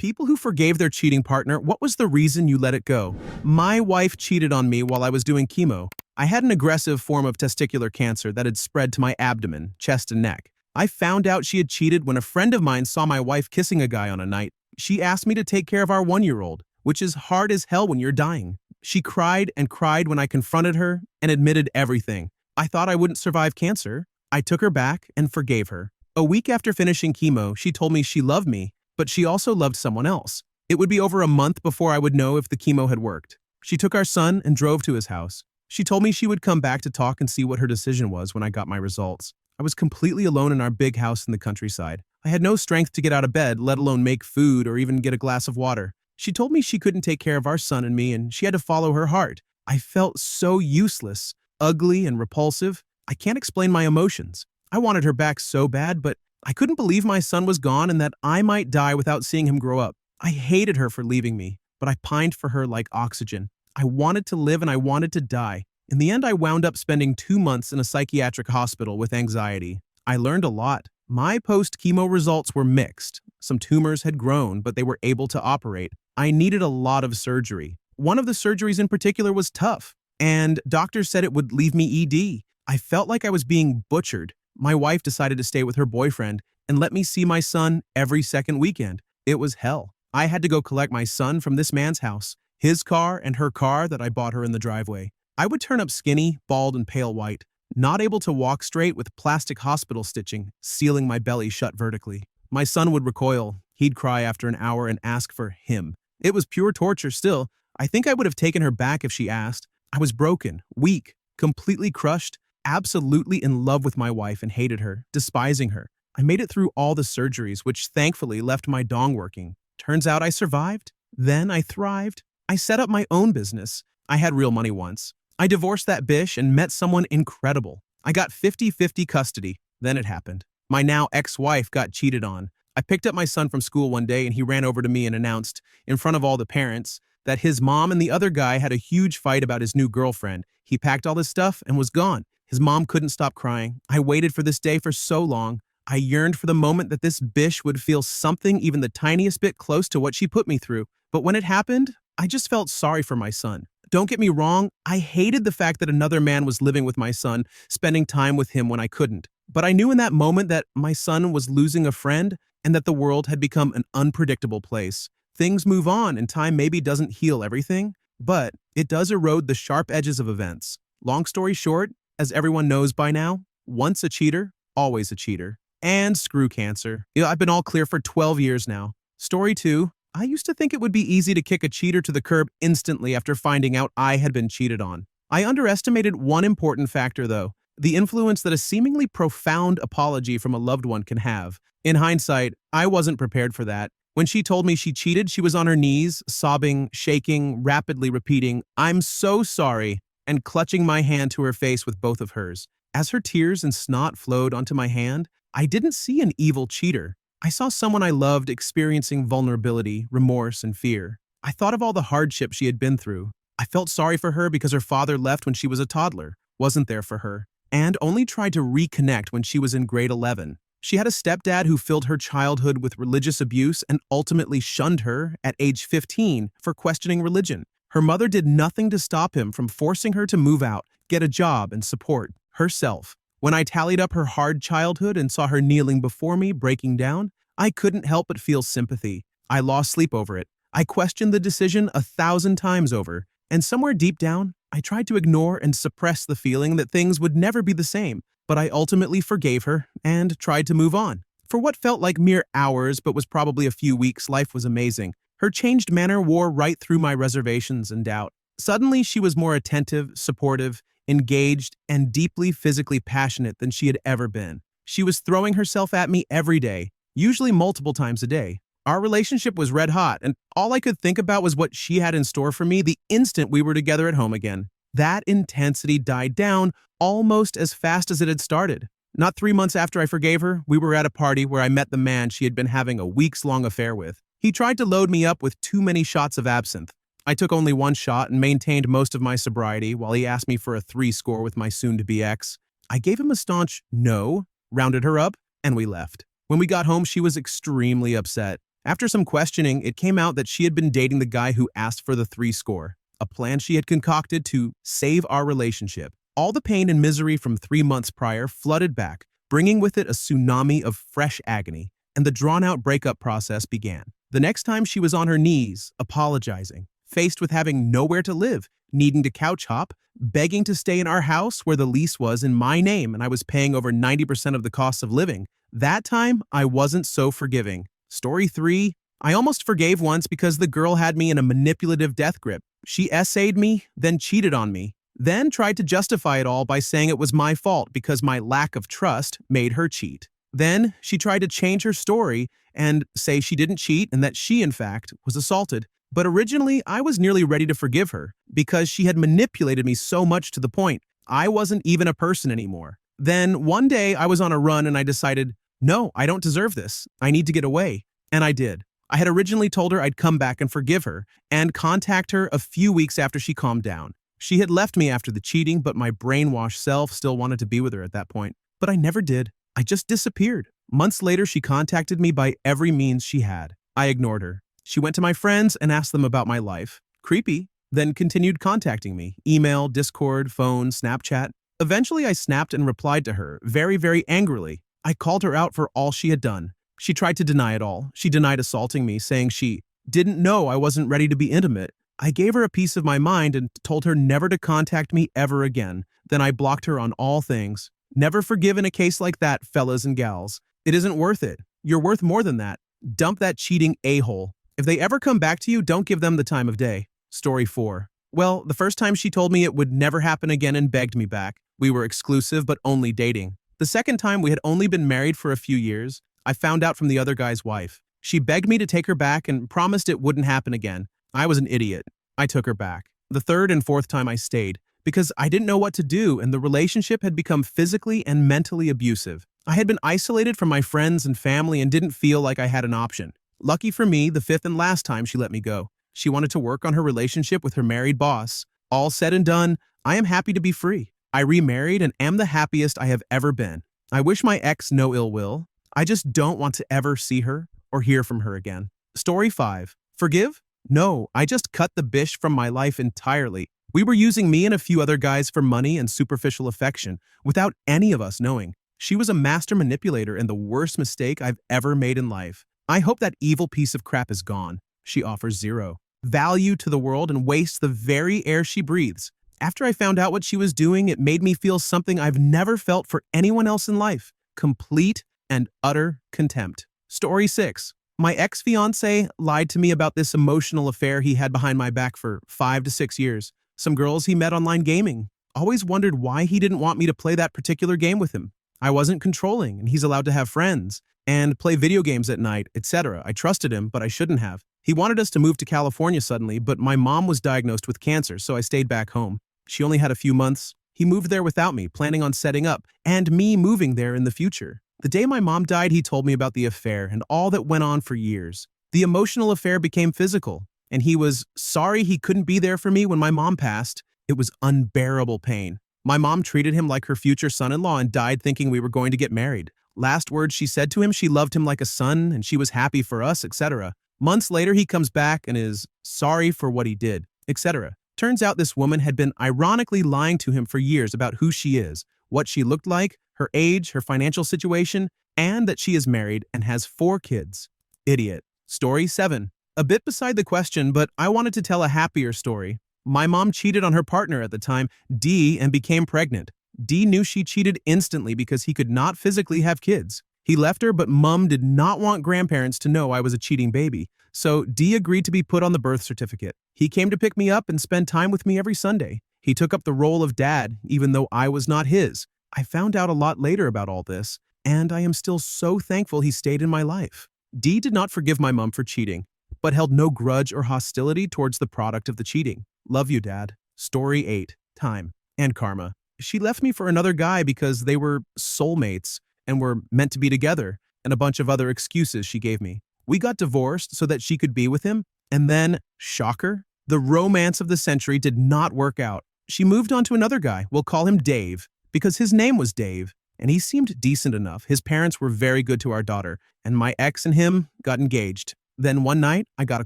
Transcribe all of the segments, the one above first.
People who forgave their cheating partner, what was the reason you let it go? My wife cheated on me while I was doing chemo. I had an aggressive form of testicular cancer that had spread to my abdomen, chest, and neck. I found out she had cheated when a friend of mine saw my wife kissing a guy on a night. She asked me to take care of our 1-year-old, which is hard as hell when you're dying. She cried and cried when I confronted her and admitted everything. I thought I wouldn't survive cancer. I took her back and forgave her. A week after finishing chemo, she told me she loved me, but she also loved someone else. It would be over a month before I would know if the chemo had worked. She took our son and drove to his house. She told me she would come back to talk and see what her decision was when I got my results. I was completely alone in our big house in the countryside. I had no strength to get out of bed, let alone make food or even get a glass of water. She told me she couldn't take care of our son and me, and she had to follow her heart. I felt so useless, ugly, and repulsive. I can't explain my emotions. I wanted her back so bad, but I couldn't believe my son was gone and that I might die without seeing him grow up. I hated her for leaving me, but I pined for her like oxygen. I wanted to live and I wanted to die. In the end, I wound up spending 2 months in a psychiatric hospital with anxiety. I learned a lot. My post-chemo results were mixed. Some tumors had grown, but they were able to operate. I needed a lot of surgery. One of the surgeries in particular was tough, and doctors said it would leave me ED. I felt like I was being butchered. My wife decided to stay with her boyfriend and let me see my son every second weekend. It was hell. I had to go collect my son from this man's house, his car and her car that I bought her in the driveway. I would turn up skinny, bald, and pale white, not able to walk straight with plastic hospital stitching, sealing my belly shut vertically. My son would recoil. He'd cry after an hour and ask for him. It was pure torture still. I think I would have taken her back if she asked. I was broken, weak, completely crushed, absolutely in love with my wife and hated her, despising her. I made it through all the surgeries, which thankfully left my dong working. Turns out I survived. Then I thrived. I set up my own business. I had real money once. I divorced that bitch and met someone incredible. I got 50-50 custody. Then it happened. My now ex-wife got cheated on. I picked up my son from school one day and he ran over to me and announced, in front of all the parents, that his mom and the other guy had a huge fight about his new girlfriend. He packed all his stuff and was gone. His mom couldn't stop crying. I waited for this day for so long. I yearned for the moment that this bitch would feel something even the tiniest bit close to what she put me through. But when it happened, I just felt sorry for my son. Don't get me wrong, I hated the fact that another man was living with my son, spending time with him when I couldn't. But I knew in that moment that my son was losing a friend and that the world had become an unpredictable place. Things move on and time maybe doesn't heal everything, but it does erode the sharp edges of events. Long story short, as everyone knows by now, once a cheater, always a cheater. And screw cancer. I've been all clear for 12 years now. Story 2. I used to think it would be easy to kick a cheater to the curb instantly after finding out I had been cheated on. I underestimated one important factor, though, the influence that a seemingly profound apology from a loved one can have. In hindsight, I wasn't prepared for that. When she told me she cheated, she was on her knees, sobbing, shaking, rapidly repeating, "I'm so sorry," and clutching my hand to her face with both of hers. As her tears and snot flowed onto my hand, I didn't see an evil cheater. I saw someone I loved experiencing vulnerability, remorse, and fear. I thought of all the hardship she had been through. I felt sorry for her because her father left when she was a toddler, wasn't there for her, and only tried to reconnect when she was in grade 11. She had a stepdad who filled her childhood with religious abuse and ultimately shunned her at age 15 for questioning religion. Her mother did nothing to stop him from forcing her to move out, get a job, and support herself. When I tallied up her hard childhood and saw her kneeling before me, breaking down, I couldn't help but feel sympathy. I lost sleep over it. I questioned the decision 1,000 times over, and somewhere deep down, I tried to ignore and suppress the feeling that things would never be the same, but I ultimately forgave her and tried to move on. For what felt like mere hours but was probably a few weeks, life was amazing. Her changed manner wore right through my reservations and doubt. Suddenly, she was more attentive, supportive, engaged, and deeply physically passionate than she had ever been. She was throwing herself at me every day, usually multiple times a day. Our relationship was red hot, and all I could think about was what she had in store for me the instant we were together at home again. That intensity died down almost as fast as it had started. Not 3 months after I forgave her, we were at a party where I met the man she had been having a weeks-long affair with. He tried to load me up with too many shots of absinthe. I took only 1 shot and maintained most of my sobriety while he asked me for a 3 score with my soon-to-be ex. I gave him a staunch no, rounded her up, and we left. When we got home, she was extremely upset. After some questioning, it came out that she had been dating the guy who asked for the 3 score, a plan she had concocted to save our relationship. All the pain and misery from 3 months prior flooded back, bringing with it a tsunami of fresh agony, and the drawn-out breakup process began. The next time she was on her knees, apologizing, faced with having nowhere to live, needing to couch hop, begging to stay in our house where the lease was in my name and I was paying over 90% of the cost of living. That time, I wasn't so forgiving. Story 3. I almost forgave once because the girl had me in a manipulative death grip. She essayed me, then cheated on me, then tried to justify it all by saying it was my fault because my lack of trust made her cheat. Then she tried to change her story and say she didn't cheat and that she, in fact, was assaulted. But originally, I was nearly ready to forgive her because she had manipulated me so much to the point I wasn't even a person anymore. Then one day I was on a run and I decided, no, I don't deserve this. I need to get away. And I did. I had originally told her I'd come back and forgive her and contact her a few weeks after she calmed down. She had left me after the cheating, but my brainwashed self still wanted to be with her at that point. But I never did. I just disappeared. Months later, she contacted me by every means she had. I ignored her. She went to my friends and asked them about my life. Creepy. Then continued contacting me. Email, Discord, phone, Snapchat. Eventually, I snapped and replied to her, very, very angrily. I called her out for all she had done. She tried to deny it all. She denied assaulting me, saying she didn't know I wasn't ready to be intimate. I gave her a piece of my mind and told her never to contact me ever again. Then I blocked her on all things. Never forgive in a case like that, fellas and gals. It isn't worth it. You're worth more than that. Dump that cheating a-hole. If they ever come back to you, don't give them the time of day. Story 4. Well, the first time she told me it would never happen again and begged me back. We were exclusive but only dating. The second time we had only been married for a few years. I found out from the other guy's wife. She begged me to take her back and promised it wouldn't happen again. I was an idiot. I took her back. The third and fourth time I stayed because I didn't know what to do and the relationship had become physically and mentally abusive. I had been isolated from my friends and family and didn't feel like I had an option. Lucky for me, the fifth and last time she let me go. She wanted to work on her relationship with her married boss. All said and done, I am happy to be free. I remarried and am the happiest I have ever been. I wish my ex no ill will. I just don't want to ever see her or hear from her again. Story 5. Forgive? No, I just cut the bish from my life entirely. We were using me and a few other guys for money and superficial affection without any of us knowing. She was a master manipulator and the worst mistake I've ever made in life. I hope that evil piece of crap is gone. She offers zero value to the world and wastes the very air she breathes. After I found out what she was doing, it made me feel something I've never felt for anyone else in life. Complete and utter contempt. Story 6. My ex-fiancé lied to me about this emotional affair he had behind my back for 5 to 6 years. Some girls he met online gaming. Always wondered why he didn't want me to play that particular game with him. I wasn't controlling, and he's allowed to have friends and play video games at night, etc. I trusted him, but I shouldn't have. He wanted us to move to California suddenly, but my mom was diagnosed with cancer, so I stayed back home. She only had a few months. He moved there without me, planning on setting up, and me moving there in the future. The day my mom died, he told me about the affair and all that went on for years. The emotional affair became physical, and he was sorry he couldn't be there for me when my mom passed. It was unbearable pain. My mom treated him like her future son-in-law and died thinking we were going to get married. Last words she said to him, she loved him like a son and she was happy for us, etc. Months later, he comes back and is sorry for what he did, etc. Turns out this woman had been ironically lying to him for years about who she is, what she looked like, her age, her financial situation, and that she is married and has 4 kids. Idiot. Story 7. A bit beside the question, but I wanted to tell a happier story. My mom cheated on her partner at the time, D, and became pregnant. D knew she cheated instantly because he could not physically have kids. He left her, but Mom did not want grandparents to know I was a cheating baby, so D agreed to be put on the birth certificate. He came to pick me up and spend time with me every Sunday. He took up the role of dad, even though I was not his. I found out a lot later about all this, and I am still so thankful he stayed in my life. D did not forgive my mom for cheating, but held no grudge or hostility towards the product of the cheating. Love you, Dad. Story 8. Time and karma. She left me for another guy because they were soulmates and were meant to be together, and a bunch of other excuses she gave me. We got divorced so that she could be with him, and then, shocker, the romance of the century did not work out. She moved on to another guy, we'll call him Dave, because his name was Dave, and he seemed decent enough. His parents were very good to our daughter, and my ex and him got engaged. Then one night, I got a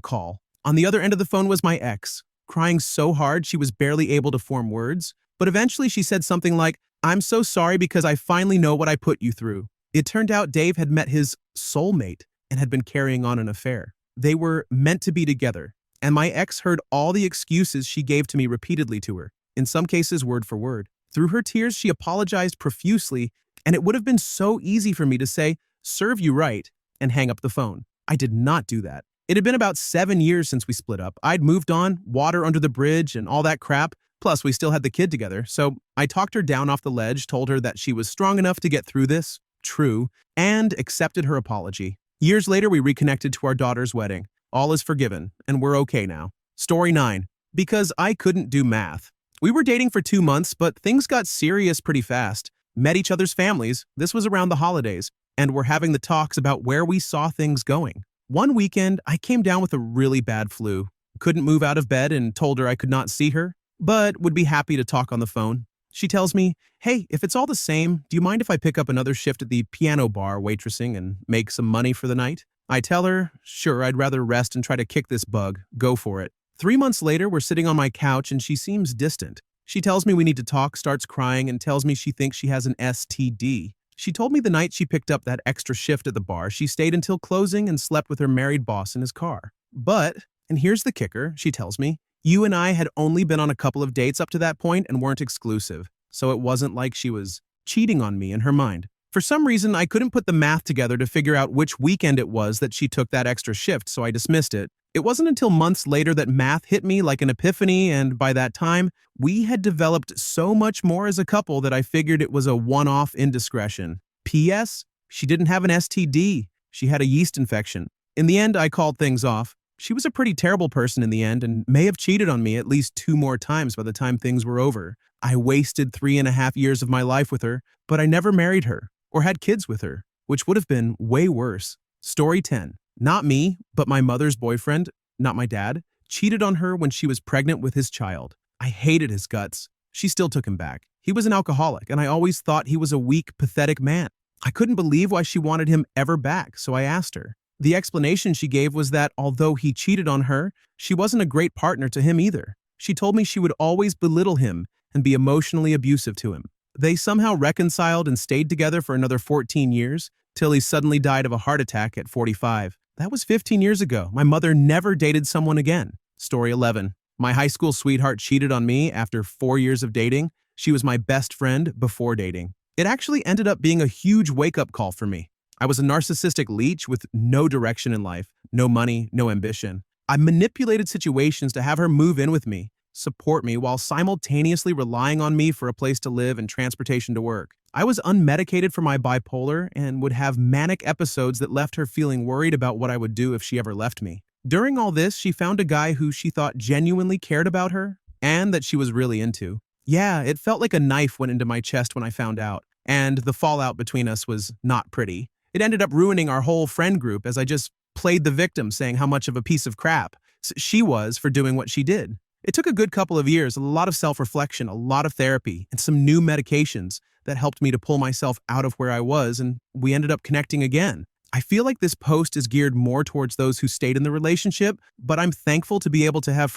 call. On the other end of the phone was my ex, crying so hard she was barely able to form words. But eventually she said something like, "I'm so sorry because I finally know what I put you through." It turned out Dave had met his soulmate and had been carrying on an affair. They were meant to be together, and my ex heard all the excuses she gave to me repeatedly to her, in some cases word for word. Through her tears, she apologized profusely, and it would have been so easy for me to say, "Serve you right," and hang up the phone. I did not do that. It had been about 7 years since we split up. I'd moved on, water under the bridge, and all that crap. Plus, we still had the kid together, so I talked her down off the ledge, told her that she was strong enough to get through this, true, and accepted her apology. Years later, we reconnected to our daughter's wedding. All is forgiven, and we're okay now. Story 9. Because I couldn't do math. We were dating for 2 months, but things got serious pretty fast. Met each other's families, this was around the holidays, and were having the talks about where we saw things going. One weekend, I came down with a really bad flu. Couldn't move out of bed and told her I could not see her, but would be happy to talk on the phone. She tells me, "Hey, if it's all the same, do you mind if I pick up another shift at the piano bar waitressing and make some money for the night?" I tell her, sure, I'd rather rest and try to kick this bug. Go for it. 3 months later, we're sitting on my couch and she seems distant. She tells me we need to talk, starts crying, and tells me she thinks she has an STD. She told me the night she picked up that extra shift at the bar, she stayed until closing and slept with her married boss in his car. But, and here's the kicker, she tells me, "You and I had only been on a couple of dates up to that point and weren't exclusive, so it wasn't like she was cheating on me in her mind." For some reason, I couldn't put the math together to figure out which weekend it was that she took that extra shift, so I dismissed it. It wasn't until months later that math hit me like an epiphany, and by that time, we had developed so much more as a couple that I figured it was a one-off indiscretion. P.S. She didn't have an STD. She had a yeast infection. In the end, I called things off. She was a pretty terrible person in the end and may have cheated on me at least 2 more times by the time things were over. I wasted 3.5 years of my life with her, but I never married her or had kids with her, which would have been way worse. Story 10. Not me, but my mother's boyfriend, not my dad, cheated on her when she was pregnant with his child. I hated his guts. She still took him back. He was an alcoholic, and I always thought he was a weak, pathetic man. I couldn't believe why she wanted him ever back, so I asked her. The explanation she gave was that although he cheated on her, she wasn't a great partner to him either. She told me she would always belittle him and be emotionally abusive to him. They somehow reconciled and stayed together for another 14 years, till he suddenly died of a heart attack at 45. That was 15 years ago. My mother never dated someone again. Story 11. My high school sweetheart cheated on me after 4 years of dating. She was my best friend before dating. It actually ended up being a huge wake-up call for me. I was a narcissistic leech with no direction in life, no money, no ambition. I manipulated situations to have her move in with me, support me while simultaneously relying on me for a place to live and transportation to work. I was unmedicated for my bipolar and would have manic episodes that left her feeling worried about what I would do if she ever left me. During all this, she found a guy who she thought genuinely cared about her and that she was really into. Yeah, it felt like a knife went into my chest when I found out, and the fallout between us was not pretty. It ended up ruining our whole friend group as I just played the victim, saying how much of a piece of crap she was for doing what she did. It took a good couple of years, a lot of self-reflection, a lot of therapy, and some new medications that helped me to pull myself out of where I was, and we ended up connecting again. I feel like this post is geared more towards those who stayed in the relationship, but I'm thankful to be able to have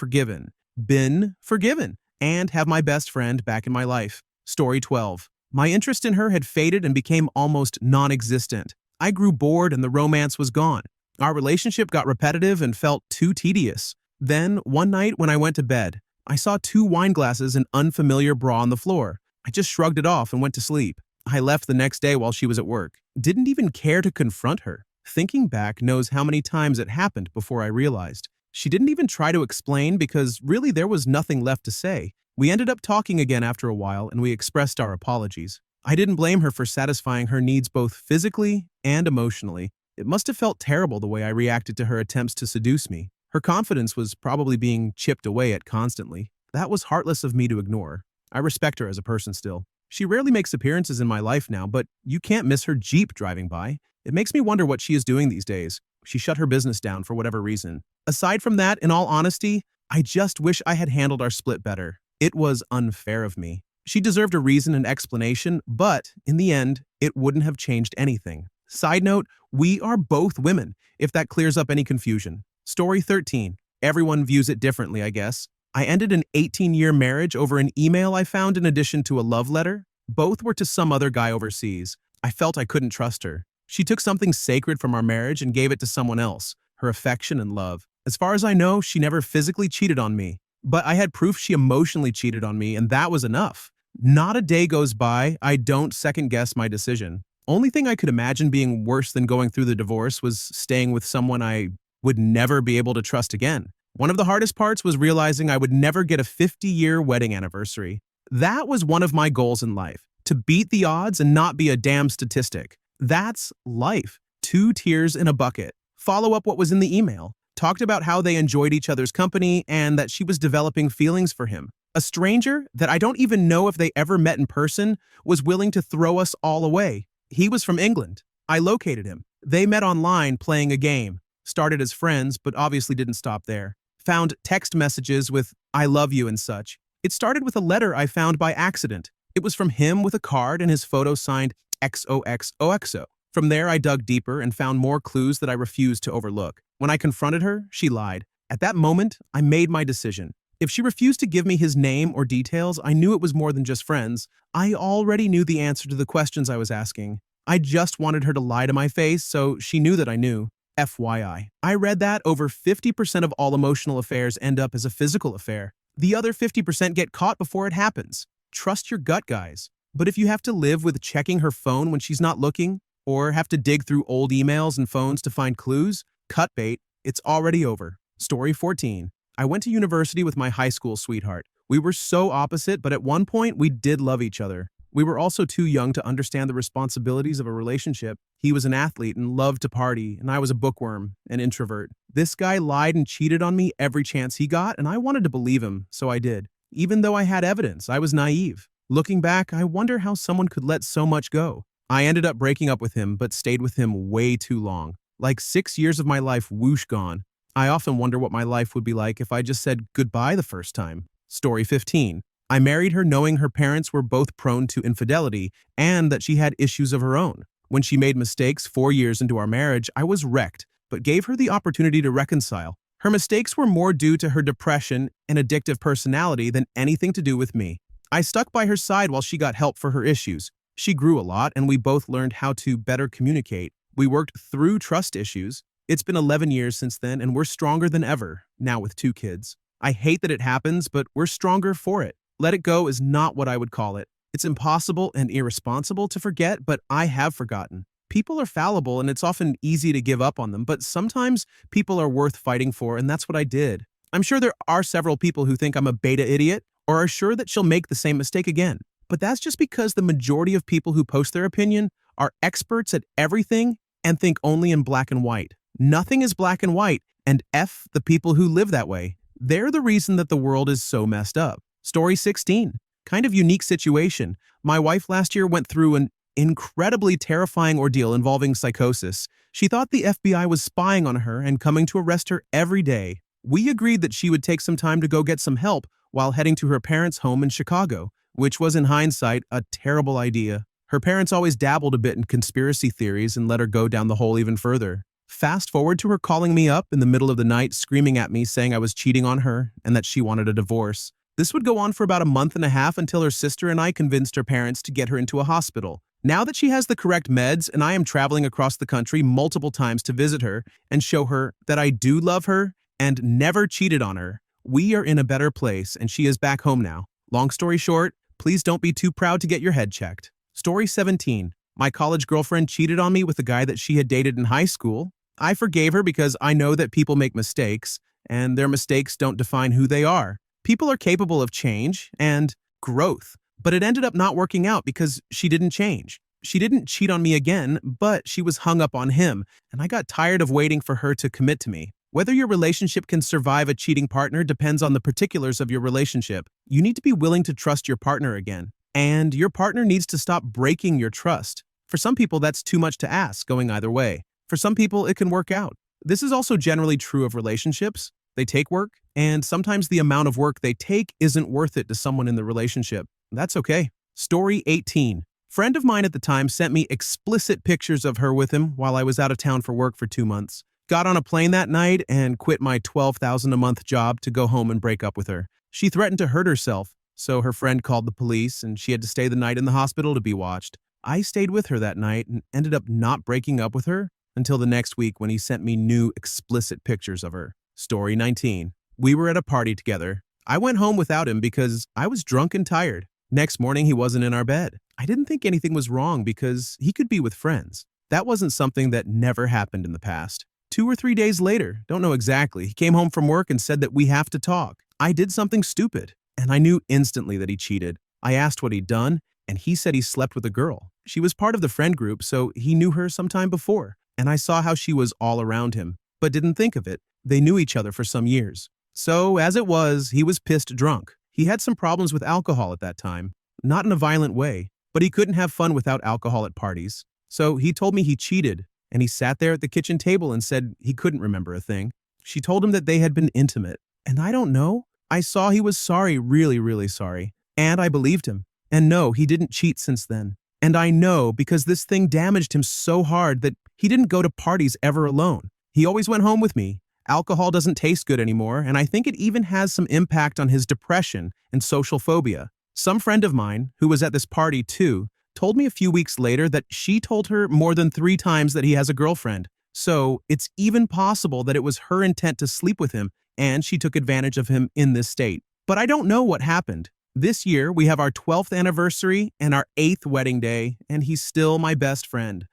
been forgiven, and have my best friend back in my life. Story 12. My interest in her had faded and became almost non-existent. I grew bored and the romance was gone. Our relationship got repetitive and felt too tedious. Then, one night when I went to bed, I saw 2 wine glasses and unfamiliar bra on the floor. I just shrugged it off and went to sleep. I left the next day while she was at work. Didn't even care to confront her. Thinking back knows how many times it happened before I realized. She didn't even try to explain because really there was nothing left to say. We ended up talking again after a while and we expressed our apologies. I didn't blame her for satisfying her needs both physically and emotionally. It must have felt terrible the way I reacted to her attempts to seduce me. Her confidence was probably being chipped away at constantly. That was heartless of me to ignore. I respect her as a person still. She rarely makes appearances in my life now, but you can't miss her Jeep driving by. It makes me wonder what she is doing these days. She shut her business down for whatever reason. Aside from that, in all honesty, I just wish I had handled our split better. It was unfair of me. She deserved a reason and explanation, but in the end, it wouldn't have changed anything. Side note, we are both women, if that clears up any confusion. Story 13. Everyone views it differently, I guess. I ended an 18-year marriage over an email I found in addition to a love letter. Both were to some other guy overseas. I felt I couldn't trust her. She took something sacred from our marriage and gave it to someone else, her affection and love. As far as I know, she never physically cheated on me. But I had proof she emotionally cheated on me, and that was enough. Not a day goes by I don't second-guess my decision. Only thing I could imagine being worse than going through the divorce was staying with someone I would never be able to trust again. One of the hardest parts was realizing I would never get a 50-year wedding anniversary. That was one of my goals in life, to beat the odds and not be a damn statistic. That's life. 2 tears in a bucket. Follow up what was in the email. Talked about how they enjoyed each other's company and that she was developing feelings for him. A stranger that I don't even know if they ever met in person was willing to throw us all away. He was from England. I located him. They met online playing a game. Started as friends, but obviously didn't stop there. Found text messages with "I love you" and such. It started with a letter I found by accident. It was from him with a card and his photo signed XOXOXO. From there, I dug deeper and found more clues that I refused to overlook. When I confronted her, she lied. At that moment, I made my decision. If she refused to give me his name or details, I knew it was more than just friends. I already knew the answer to the questions I was asking. I just wanted her to lie to my face so she knew that I knew. FYI. I read that over 50% of all emotional affairs end up as a physical affair. The other 50% get caught before it happens. Trust your gut, guys. But if you have to live with checking her phone when she's not looking, or have to dig through old emails and phones to find clues, cut bait, it's already over. Story 14. I went to university with my high school sweetheart. We were so opposite, but at one point we did love each other. We were also too young to understand the responsibilities of a relationship. He was an athlete and loved to party, and I was a bookworm, an introvert. This guy lied and cheated on me every chance he got, and I wanted to believe him, so I did. Even though I had evidence, I was naive. Looking back, I wonder how someone could let so much go. I ended up breaking up with him, but stayed with him way too long. Like 6 years of my life whoosh gone. I often wonder what my life would be like if I just said goodbye the first time. Story 15. I married her knowing her parents were both prone to infidelity and that she had issues of her own. When she made mistakes 4 years into our marriage, I was wrecked, but gave her the opportunity to reconcile. Her mistakes were more due to her depression and addictive personality than anything to do with me. I stuck by her side while she got help for her issues. She grew a lot, and we both learned how to better communicate. We worked through trust issues. It's been 11 years since then, and we're stronger than ever, now with 2 kids. I hate that it happens, but we're stronger for it. Let it go is not what I would call it. It's impossible and irresponsible to forget, but I have forgotten. People are fallible, and it's often easy to give up on them, but sometimes people are worth fighting for, and that's what I did. I'm sure there are several people who think I'm a beta idiot or are sure that she'll make the same mistake again. But that's just because the majority of people who post their opinion are experts at everything and think only in black and white. Nothing is black and white, and F the people who live that way. They're the reason that the world is so messed up. Story 16. Kind of unique situation. My wife last year went through an incredibly terrifying ordeal involving psychosis. She thought the FBI was spying on her and coming to arrest her every day. We agreed that she would take some time to go get some help while heading to her parents' home in Chicago, which was in hindsight a terrible idea. Her parents always dabbled a bit in conspiracy theories and let her go down the hole even further. Fast forward to her calling me up in the middle of the night, screaming at me, saying I was cheating on her and that she wanted a divorce. This would go on for about a month and a half until her sister and I convinced her parents to get her into a hospital. Now that she has the correct meds and I am traveling across the country multiple times to visit her and show her that I do love her and never cheated on her, we are in a better place and she is back home now. Long story short, please don't be too proud to get your head checked. Story 17. My college girlfriend cheated on me with a guy that she had dated in high school. I forgave her because I know that people make mistakes and their mistakes don't define who they are. People are capable of change and growth, but it ended up not working out because she didn't change. She didn't cheat on me again, but she was hung up on him, and I got tired of waiting for her to commit to me. Whether your relationship can survive a cheating partner depends on the particulars of your relationship. You need to be willing to trust your partner again, and your partner needs to stop breaking your trust. For some people, that's too much to ask, going either way. For some people, it can work out. This is also generally true of relationships. They take work, and sometimes the amount of work they take isn't worth it to someone in the relationship. That's okay. Story 18. Friend of mine at the time sent me explicit pictures of her with him while I was out of town for work for 2 months. Got on a plane that night and quit my $12,000 a month job to go home and break up with her. She threatened to hurt herself, so her friend called the police and she had to stay the night in the hospital to be watched. I stayed with her that night and ended up not breaking up with her until the next week when he sent me new explicit pictures of her. Story 19. We were at a party together. I went home without him because I was drunk and tired. Next morning, he wasn't in our bed. I didn't think anything was wrong because he could be with friends. That wasn't something that never happened in the past. 2 or 3 days later, don't know exactly, he came home from work and said that we have to talk. I did something stupid, and I knew instantly that he cheated. I asked what he'd done, and he said he slept with a girl. She was part of the friend group, so he knew her sometime before, and I saw how she was all around him, but didn't think of it. They knew each other for some years. So, as it was, he was pissed drunk. He had some problems with alcohol at that time, not in a violent way, but he couldn't have fun without alcohol at parties. So he told me he cheated, and he sat there at the kitchen table and said he couldn't remember a thing. She told him that they had been intimate, and I don't know. I saw he was sorry, really, really sorry, and I believed him. And no, he didn't cheat since then. And I know because this thing damaged him so hard that he didn't go to parties ever alone. He always went home with me. Alcohol doesn't taste good anymore, and I think it even has some impact on his depression and social phobia. Some friend of mine, who was at this party too, told me a few weeks later that she told her more than 3 times that he has a girlfriend. So it's even possible that it was her intent to sleep with him and she took advantage of him in this state. But I don't know what happened. This year, we have our 12th anniversary and our 8th wedding day, and he's still my best friend.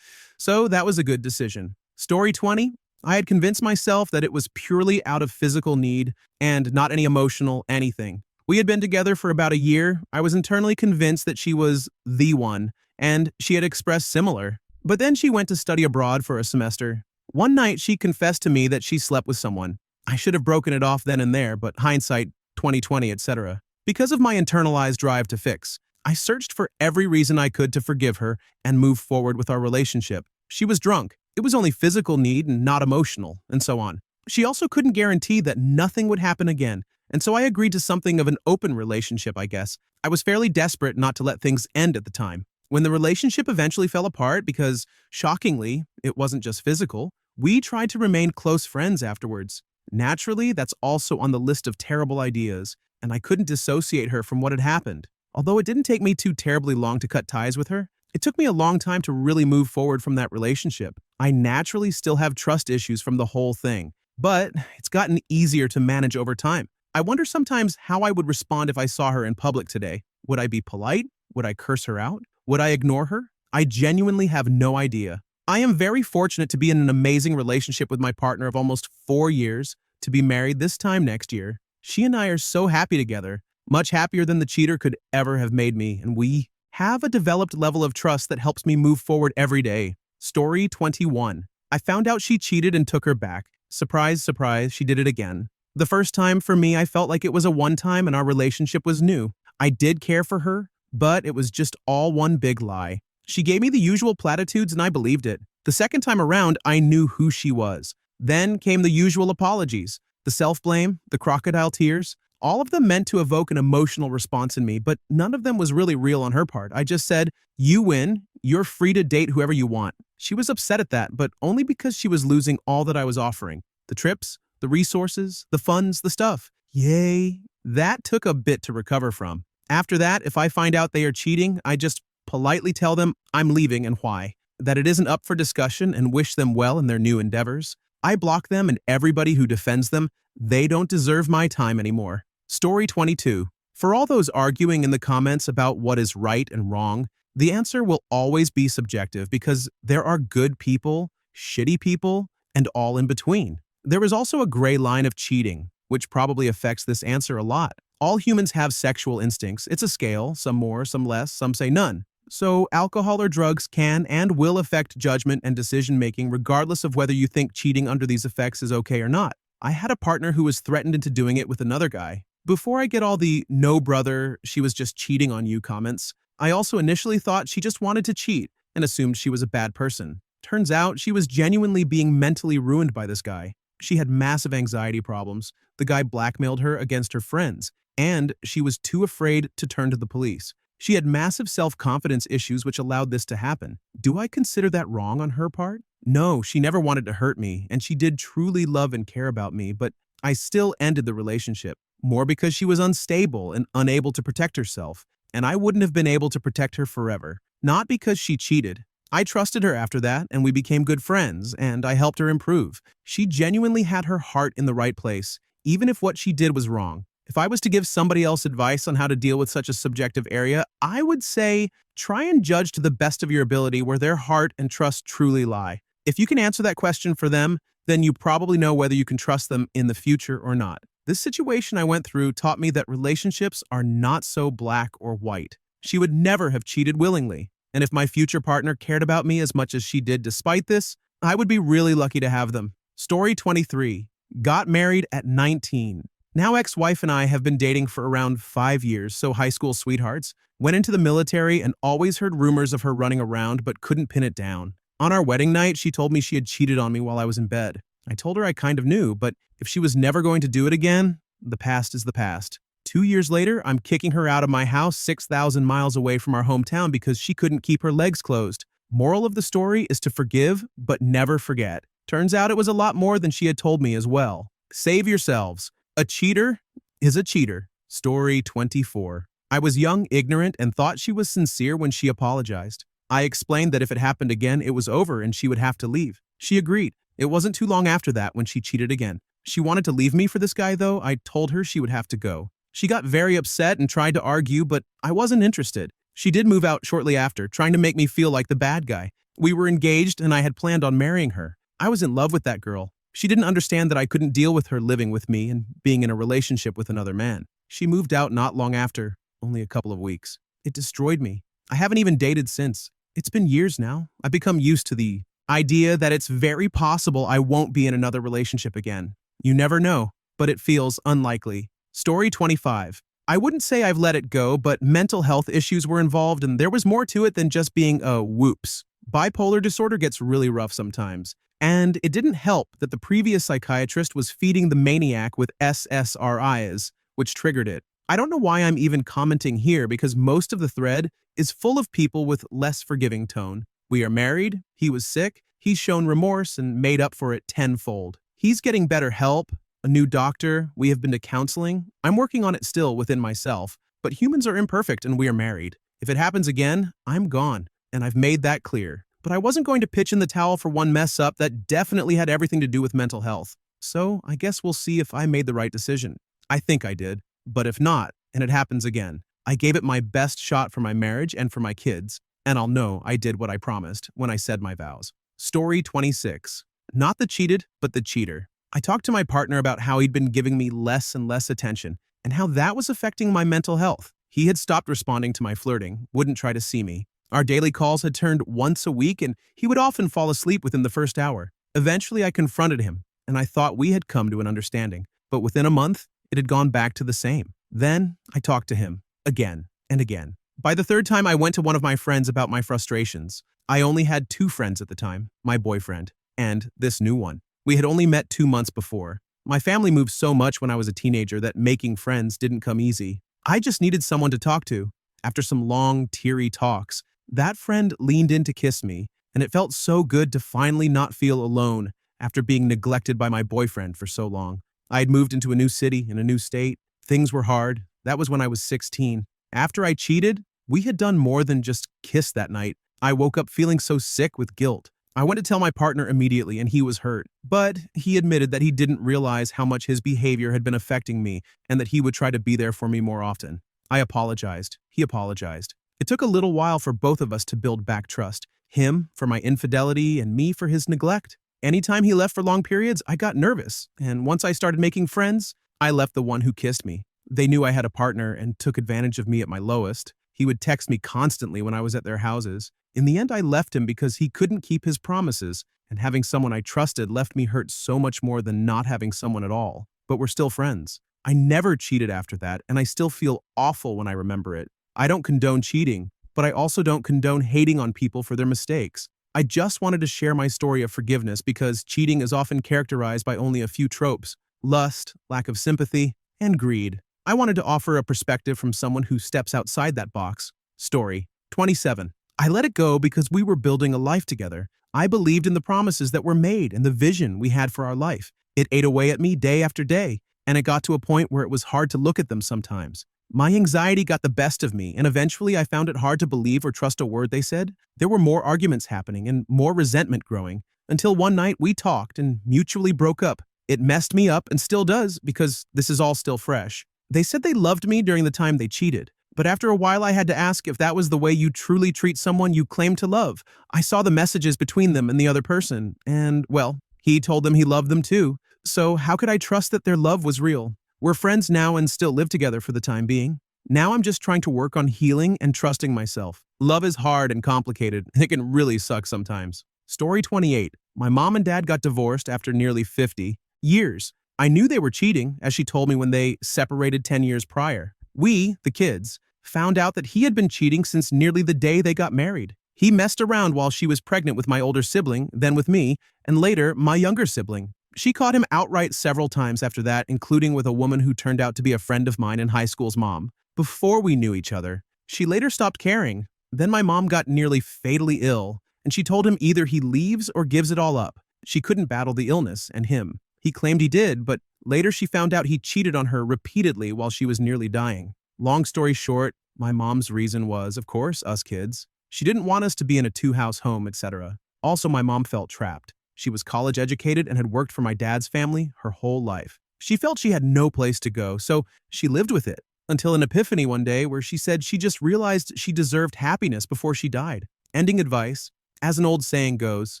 So that was a good decision. Story 20. I had convinced myself that it was purely out of physical need and not any emotional anything. We had been together for about a year. I was internally convinced that she was the one, and she had expressed similar. But then she went to study abroad for a semester. One night, she confessed to me that she slept with someone. I should have broken it off then and there, but hindsight, 2020, etc. Because of my internalized drive to fix, I searched for every reason I could to forgive her and move forward with our relationship. She was drunk. It was only physical need and not emotional, and so on. She also couldn't guarantee that nothing would happen again, and so I agreed to something of an open relationship, I guess. I was fairly desperate not to let things end at the time. When the relationship eventually fell apart because, shockingly, it wasn't just physical, we tried to remain close friends afterwards. Naturally, that's also on the list of terrible ideas, and I couldn't dissociate her from what had happened. Although it didn't take me too terribly long to cut ties with her, it took me a long time to really move forward from that relationship. I naturally still have trust issues from the whole thing, but it's gotten easier to manage over time. I wonder sometimes how I would respond if I saw her in public today. Would I be polite? Would I curse her out? Would I ignore her? I genuinely have no idea. I am very fortunate to be in an amazing relationship with my partner of almost 4 years, to be married this time next year. She and I are so happy together, much happier than the cheater could ever have made me, and we have a developed level of trust that helps me move forward every day. Story 21. I found out she cheated and took her back. Surprise, surprise, she did it again. The first time for me, I felt like it was a one-time and our relationship was new. I did care for her, but it was just all one big lie. She gave me the usual platitudes and I believed it. The second time around, I knew who she was. Then came the usual apologies, the self-blame, the crocodile tears. All of them meant to evoke an emotional response in me, but none of them was really real on her part. I just said, "You win. You're free to date whoever you want." She was upset at that, but only because she was losing all that I was offering. The trips, the resources, the funds, the stuff. Yay. That took a bit to recover from. After that, if I find out they are cheating, I just politely tell them I'm leaving and why. That it isn't up for discussion and wish them well in their new endeavors. I block them and everybody who defends them. They don't deserve my time anymore. Story 22. For all those arguing in the comments about what is right and wrong, the answer will always be subjective because there are good people, shitty people, and all in between. There is also a gray line of cheating, which probably affects this answer a lot. All humans have sexual instincts. It's a scale, some more, some less, some say none. So alcohol or drugs can and will affect judgment and decision-making regardless of whether you think cheating under these effects is okay or not. I had a partner who was threatened into doing it with another guy. Before I get all the "no brother, she was just cheating on you" comments, I also initially thought she just wanted to cheat and assumed she was a bad person. Turns out she was genuinely being mentally ruined by this guy. She had massive anxiety problems. The guy blackmailed her against her friends, and she was too afraid to turn to the police. She had massive self-confidence issues which allowed this to happen. Do I consider that wrong on her part? No, she never wanted to hurt me, and she did truly love and care about me, but I still ended the relationship, more because she was unstable and unable to protect herself, and I wouldn't have been able to protect her forever. Not because she cheated. I trusted her after that, and we became good friends, and I helped her improve. She genuinely had her heart in the right place, even if what she did was wrong. If I was to give somebody else advice on how to deal with such a subjective area, I would say try and judge to the best of your ability where their heart and trust truly lie. If you can answer that question for them, then you probably know whether you can trust them in the future or not. This situation I went through taught me that relationships are not so black or white. She would never have cheated willingly. And if my future partner cared about me as much as she did despite this, I would be really lucky to have them. Story 23. Got married at 19. Now ex-wife and I have been dating for around 5 years, so high school sweethearts. Went into the military and always heard rumors of her running around but couldn't pin it down. On our wedding night, she told me she had cheated on me while I was in bed. I told her I kind of knew, but if she was never going to do it again, the past is the past. 2 years later, I'm kicking her out of my house 6,000 miles away from our hometown because she couldn't keep her legs closed. Moral of the story is to forgive, but never forget. Turns out it was a lot more than she had told me as well. Save yourselves. A cheater is a cheater. Story 24. I was young, ignorant, and thought she was sincere when she apologized. I explained that if it happened again, it was over and she would have to leave. She agreed. It wasn't too long after that when she cheated again. She wanted to leave me for this guy, though. I told her she would have to go. She got very upset and tried to argue, but I wasn't interested. She did move out shortly after, trying to make me feel like the bad guy. We were engaged and I had planned on marrying her. I was in love with that girl. She didn't understand that I couldn't deal with her living with me and being in a relationship with another man. She moved out not long after, only a couple of weeks. It destroyed me. I haven't even dated since. It's been years now. I've become used to the idea that it's very possible I won't be in another relationship again. You never know, but it feels unlikely. Story 25. I wouldn't say I've let it go, but mental health issues were involved and there was more to it than just being a whoops. Bipolar disorder gets really rough sometimes. And it didn't help that the previous psychiatrist was feeding the maniac with SSRIs, which triggered it. I don't know why I'm even commenting here because most of the thread is full of people with less forgiving tone. We are married, he was sick, he's shown remorse and made up for it tenfold. He's getting better help, a new doctor, we have been to counseling. I'm working on it still within myself, but humans are imperfect and we are married. If it happens again, I'm gone, and I've made that clear. But I wasn't going to pitch in the towel for one mess up that definitely had everything to do with mental health. So I guess we'll see if I made the right decision. I think I did. But if not, and it happens again, I gave it my best shot for my marriage and for my kids, and I'll know I did what I promised when I said my vows. Story 26. Not the cheated, but the cheater. I talked to my partner about how he'd been giving me less and less attention, and how that was affecting my mental health. He had stopped responding to my flirting, wouldn't try to see me. Our daily calls had turned once a week, and he would often fall asleep within the first hour. Eventually, I confronted him, and I thought we had come to an understanding. But within a month, it had gone back to the same. Then, I talked to him, again and again. By the third time I went to one of my friends about my frustrations. I only had 2 friends at the time, my boyfriend, and this new one. We had only met 2 months before. My family moved so much when I was a teenager that making friends didn't come easy. I just needed someone to talk to. After some long, teary talks, that friend leaned in to kiss me, and it felt so good to finally not feel alone after being neglected by my boyfriend for so long. I had moved into a new city in a new state. Things were hard. That was when I was 16. After I cheated, we had done more than just kiss that night. I woke up feeling so sick with guilt. I went to tell my partner immediately and he was hurt, but he admitted that he didn't realize how much his behavior had been affecting me and that he would try to be there for me more often. I apologized. He apologized. It took a little while for both of us to build back trust. Him for my infidelity and me for his neglect. Anytime he left for long periods, I got nervous. And once I started making friends, I left the one who kissed me. They knew I had a partner and took advantage of me at my lowest. He would text me constantly when I was at their houses. In the end, I left him because he couldn't keep his promises, and having someone I trusted left me hurt so much more than not having someone at all. But we're still friends. I never cheated after that, and I still feel awful when I remember it. I don't condone cheating, but I also don't condone hating on people for their mistakes. I just wanted to share my story of forgiveness because cheating is often characterized by only a few tropes: lust, lack of sympathy, and greed. I wanted to offer a perspective from someone who steps outside that box. Story 27. I let it go because we were building a life together. I believed in the promises that were made and the vision we had for our life. It ate away at me day after day, and it got to a point where it was hard to look at them sometimes. My anxiety got the best of me, and eventually I found it hard to believe or trust a word they said. There were more arguments happening and more resentment growing, until one night we talked and mutually broke up. It messed me up and still does because this is all still fresh. They said they loved me during the time they cheated, but after a while I had to ask if that was the way you truly treat someone you claim to love. I saw the messages between them and the other person, and, well, he told them he loved them too. So how could I trust that their love was real? We're friends now and still live together for the time being. Now I'm just trying to work on healing and trusting myself. Love is hard and complicated, and it can really suck sometimes. Story 28. My mom and dad got divorced after nearly 50 years. I knew they were cheating, as she told me when they separated 10 years prior. We, the kids, found out that he had been cheating since nearly the day they got married. He messed around while she was pregnant with my older sibling, then with me, and later my younger sibling. She caught him outright several times after that, including with a woman who turned out to be a friend of mine in high school's mom. Before we knew each other, she later stopped caring. Then my mom got nearly fatally ill, and she told him either he leaves or gives it all up. She couldn't battle the illness and him. He claimed he did, but later she found out he cheated on her repeatedly while she was nearly dying. Long story short, my mom's reason was, of course, us kids. She didn't want us to be in a two-house home, etc. Also, my mom felt trapped. She was college educated and had worked for my dad's family her whole life. She felt she had no place to go, so she lived with it, until an epiphany one day where she said she just realized she deserved happiness before she died. Ending advice: as an old saying goes,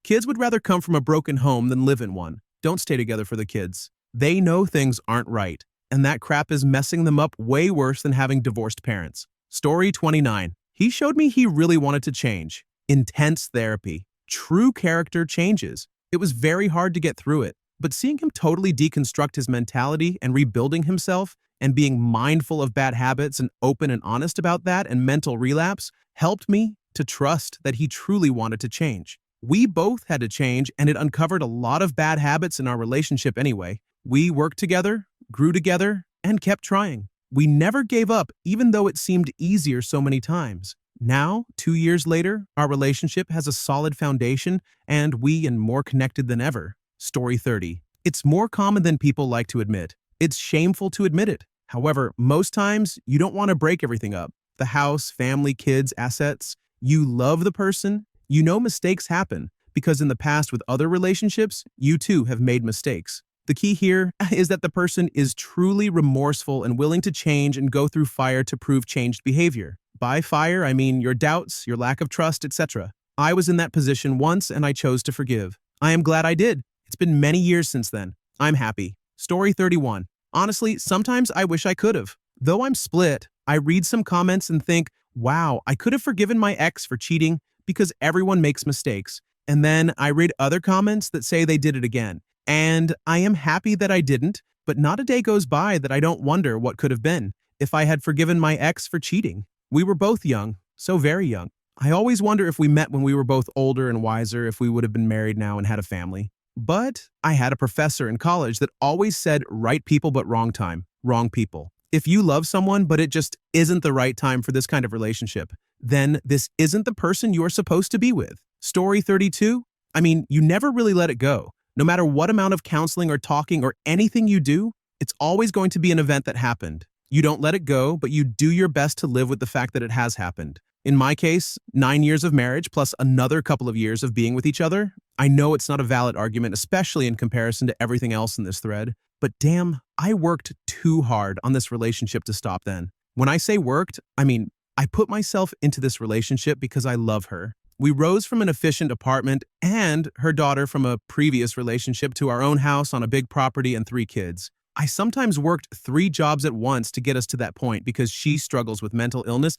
kids would rather come from a broken home than live in one. Don't stay together for the kids. They know things aren't right, and that crap is messing them up way worse than having divorced parents. Story 29. He showed me he really wanted to change. Intense therapy. True character changes. It was very hard to get through it, but seeing him totally deconstruct his mentality and rebuilding himself and being mindful of bad habits and open and honest about that and mental relapse helped me to trust that he truly wanted to change. We both had to change, and it uncovered a lot of bad habits in our relationship anyway. We worked together, grew together, and kept trying. We never gave up, even though it seemed easier so many times. Now, 2 years later, our relationship has a solid foundation, and we are more connected than ever. Story 30. It's more common than people like to admit. It's shameful to admit it. However, most times, you don't want to break everything up. The house, family, kids, assets. You love the person. You know mistakes happen, because in the past with other relationships, you too have made mistakes. The key here is that the person is truly remorseful and willing to change and go through fire to prove changed behavior. By fire, I mean your doubts, your lack of trust, etc. I was in that position once and I chose to forgive. I am glad I did. It's been many years since then. I'm happy. Story 31. Honestly, sometimes I wish I could have. Though I'm split, I read some comments and think, wow, I could have forgiven my ex for cheating because everyone makes mistakes. And then I read other comments that say they did it again. And I am happy that I didn't, but not a day goes by that I don't wonder what could have been if I had forgiven my ex for cheating. We were both young, so very young. I always wonder if we met when we were both older and wiser, if we would have been married now and had a family. But I had a professor in college that always said right people but wrong time, wrong people. If you love someone but it just isn't the right time for this kind of relationship, then this isn't the person you are supposed to be with. Story 32. I mean, you never really let it go. No matter what amount of counseling or talking or anything you do, it's always going to be an event that happened. You don't let it go, but you do your best to live with the fact that it has happened. In my case, 9 years of marriage plus another couple of years of being with each other. I know it's not a valid argument, especially in comparison to everything else in this thread, but damn, I worked too hard on this relationship to stop then. When I say worked, I mean, I put myself into this relationship because I love her. We rose from an efficient apartment and her daughter from a previous relationship to our own house on a big property and 3 kids. I sometimes worked 3 jobs at once to get us to that point because she struggles with mental illness,